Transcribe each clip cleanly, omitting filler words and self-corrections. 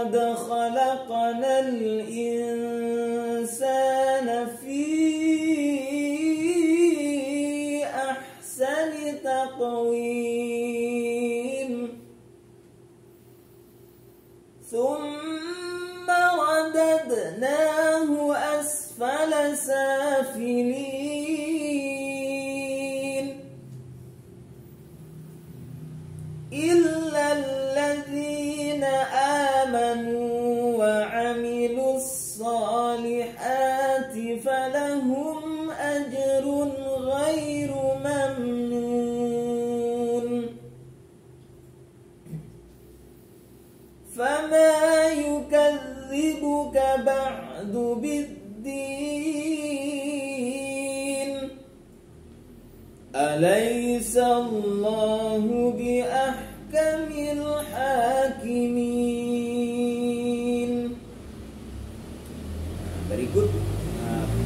laqad khalaqnal insana fi ahsani taqwim thumma radadnahu asfala safilin illa alladhina amanu wa 'amilus salihati falahum ajrun ghairu mamnun fama yukadzibuka ba'du biddin alaysa Allahu bi ahkamil hakimin. Berikut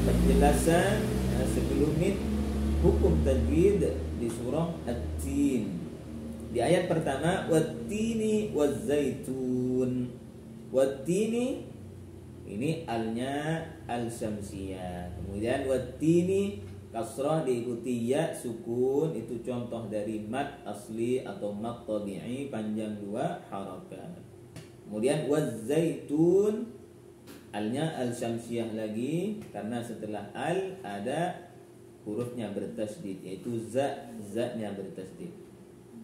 penjelasan sekelumit hukum tajwid di surah At-Tin. Di ayat pertama, wattini wazzaitun. Wattini ini alnya al-syamsiyah. Kemudian wattini kasrah diikuti ya sukun, itu contoh dari mad asli atau mad tabi'i panjang 2 harakat. Kemudian wazzaitun alnya al-syamsiyah lagi karena setelah al ada hurufnya bertasydid yaitu za-nya bertasydid.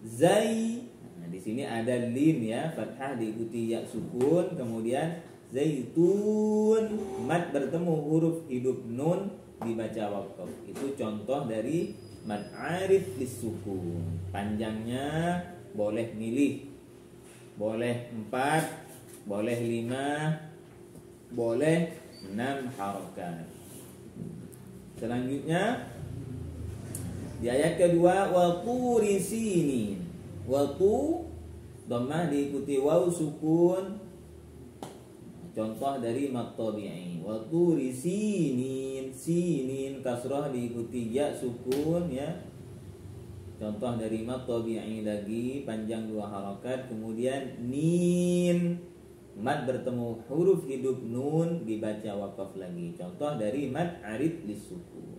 Zai, nah, di sini ada lim ya, fathah diikuti ya sukun, kemudian zaitun mad bertemu huruf hidup nun dibaca waqaf. Itu contoh dari mad arif lisukun. Panjangnya boleh milih, boleh 4, boleh 5, boleh 6 harakat. Selanjutnya di ayat kedua, wa turi sinin. Wa tu dhammah diikuti waw sukun, contoh dari mad tabi'i. Wa turi sinin, sinin kasrah diikuti ya sukun ya, contoh dari mad tabi'i lagi panjang 2 harakat. Kemudian nin mad bertemu huruf hidup nun dibaca waqaf lagi, contoh dari mad arid lisukun.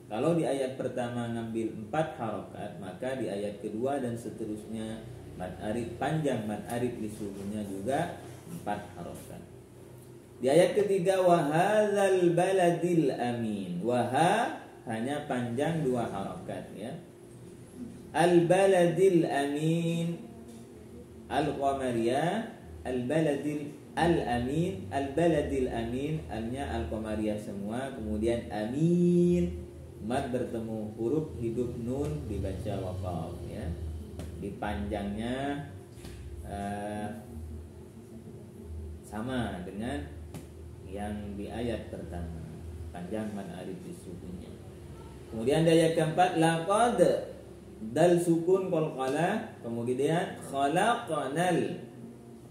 Kalau di ayat pertama ngambil 4 harakat, maka di ayat kedua dan seterusnya mad arid panjang mad arid lisukunnya juga 4 harakat. Di ayat ketiga wa hadzal baladil amin. Waha hanya panjang 2 harakat ya. Al baladil amin, al qamariyah, al baladil al amin, al baladil amin, alnya al qamariyah semua, kemudian amin mad bertemu huruf hidup nun dibaca waqaf ya. Dipanjangnya sama dengan yang di ayat pertama, panjang mad alif disukunnya. Kemudian di ayat keempat laqad dal sukun qalqalah, kemudian khalaqanal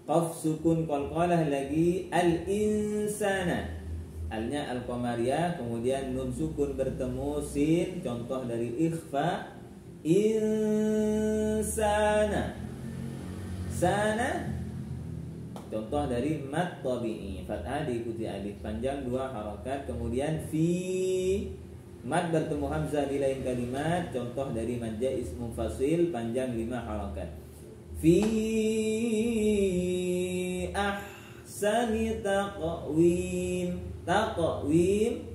qaf sukun qalqalah lagi al insana, alnya al-qamariyah, kemudian nun sukun bertemu sin, contoh dari ikhfa insana. Sana contoh dari mad tabi'i, fathah diikuti alif panjang 2 harakat. Kemudian fi mad bertemu hamzah di lain kalimat, contoh dari mad jaiz munfasil panjang 5 harakat. Fi ahsani taqwim, taqwim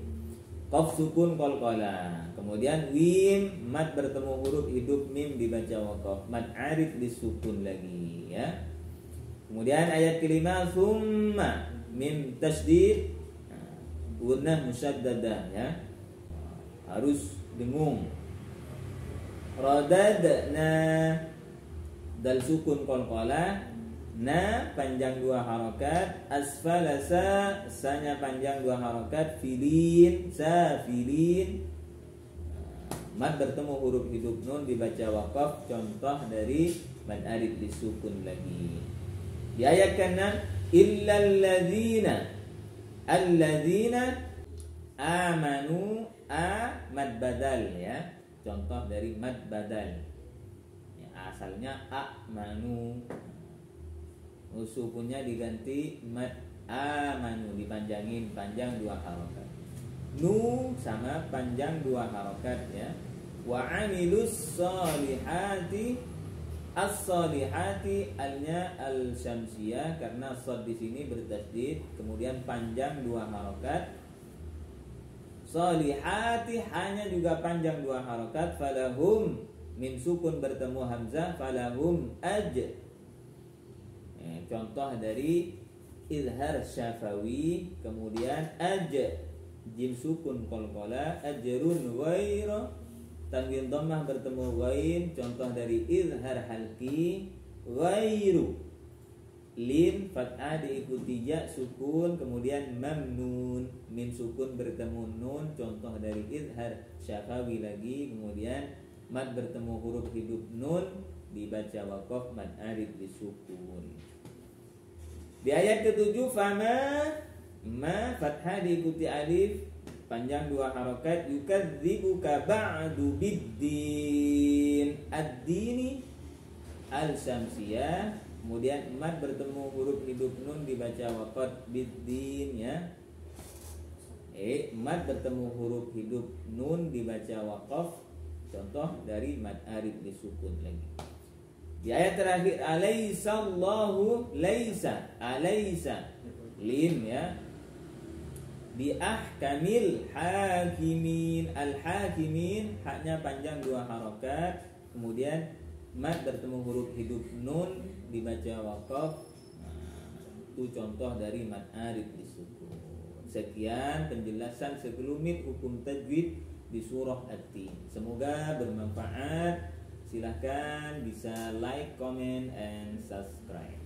qaf sukun qalqalah, kemudian wim mad bertemu huruf hidup mim dibaca waqaf, mad arif disukun lagi ya. Kemudian ayat kelima summa mim tasydid, gunnah musyaddadah ya, harus dengung. Radadna dal sukun qalqalah, na panjang 2 harakat, asfalasa sanya panjang 2 harakat, filin safilin mad bertemu huruf hidup nun dibaca waqaf, contoh dari mad alif disukun lagi. Di ayat ke-6 illalladzina, alladzina amanu, a mad badal ya, contoh dari mad badal ya, asalnya amanu. Sukunnya diganti mad amanu, dipanjangin, panjang 2 harokat. Nu sama panjang 2 harokat ya. Wa amilus solihati, as-solihati alnya al-syamsiyah karena shad di sini bertasydid, kemudian panjang 2 harokat. Solihati hanya juga panjang 2 harokat. Falahum min sukun bertemu hamzah, falahum contoh dari izhar syafawi, kemudian jim sukun qalqala, ajrun ghairu, tanwin dhammah bertemu ghain, contoh dari izhar halqi, ghairu, lin fathah diikuti ya sukun, kemudian mamnun, min sukun bertemu nun, contoh dari izhar syafawi lagi, kemudian mad bertemu huruf hidup nun, dibaca waqaf mad arif disukun. Di ayat ke-7 fama, ma fathah diikuti alif, panjang 2 harokat, yukadzibuka ba'du biddin, ad-dini al-syamsiyah, kemudian mad bertemu huruf hidup nun dibaca waqaf biddin ya. Mad bertemu huruf hidup nun dibaca waqaf, contoh dari mad arif disukun lagi. Di ayat terakhir alaisallahu laisa, alaisa lim ya. Bi ahkamil hakimin, al-hakimin haknya panjang 2 harokat, kemudian mad bertemu huruf hidup nun dibaca waqaf. Itu contoh dari mad arif disukun. Sekian penjelasan sekelumit hukum tajwid di surah At-Tin. Semoga bermanfaat. Silahkan bisa like, comment, and subscribe.